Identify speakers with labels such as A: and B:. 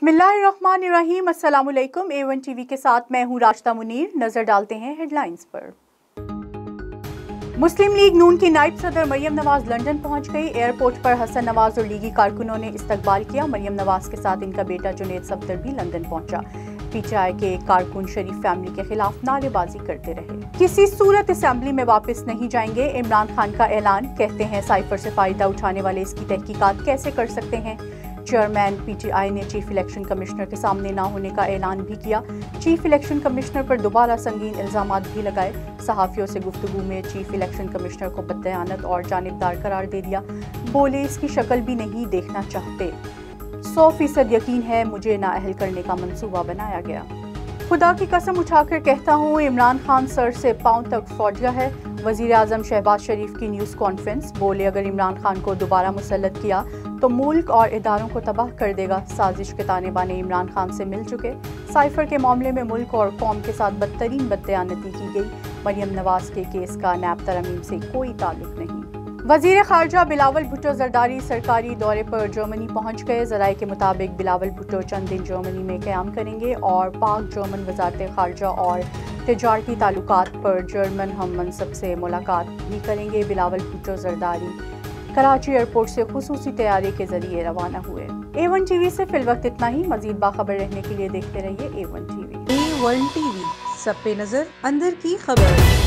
A: बिस्मिल्लाहिर्रहमानिर्रहीम। अस्सलामुअलैकुम। A1 TV के साथ मैं हूँ राशिदा मुनीर। नजर डालते हैं हेडलाइंस पर। मुस्लिम लीग नून की नायब सदर मरियम नवाज लंदन पहुंच गई। एयरपोर्ट पर हसन नवाज और लीगी कारकुनों ने इस्तकबाल किया। मरियम नवाज के साथ इनका बेटा जुनेद सफदर भी लंदन पहुंचा। PTI के कारकुन शरीफ फैमिली के खिलाफ नारेबाजी करते रहे। किसी सूरत असेंबली में वापस नहीं जाएंगे, इमरान खान का ऐलान। कहते हैं साइफर से फायदा उठाने वाले इसकी तहकीकात कैसे कर सकते हैं। चेयरमैन PTI ने चीफ इलेक्शन कमिश्नर के सामने ना होने का ऐलान भी किया। चीफ इलेक्शन कमिश्नर पर दोबारा संगीन इल्जामात भी लगाए। सहाफियों से गुफ्तगू में चीफ इलेक्शन कमिश्नर को बददयानत और जानिबदार करार दे दिया। बोले इसकी शक्ल भी नहीं देखना चाहते। 100% यकीन है मुझे नाअहल करने का मंसूबा बनाया गया। खुदा की कसम उठाकर कहता हूँ इमरान खान सर से पांव तक फौजिया है। वजीर आजम शहबाज शरीफ की न्यूज़ कॉन्फ्रेंस। बोले अगर इमरान खान को दोबारा मुसल्लत किया तो मुल्क और इदारों को तबाह कर देगा। साजिश के ताने बाने इमरान खान से मिल चुके। साइफर के मामले में मुल्क और कौम के साथ बदतरीन बददयानती की गई। मरियम नवाज के केस का नैब तरमीम से कोई ताल्लुक नहीं। वजीर खारजा बिलावल भुट्टो जरदारी सरकारी दौरे पर जर्मनी पहुंच गए। जराये के मुताबिक बिलावल भुट्टो चंद दिन जर्मनी में क़याम करेंगे और पाक जर्मन वज़ारत खारजा और तिजारती ताल्लुकात पर जर्मन हम मनसब से मुलाकात भी करेंगे। बिलावल भुट्टो जरदारी कराची एयरपोर्ट से खुसूसी तैयारी के जरिए रवाना हुए। A1 टीवी से फिलवक्त इतना ही। मजीद बाखबर रहने के लिए देखते रहिए A1 टीवी।
B: A1 टीवी, सब पे नजर, अंदर की खबर।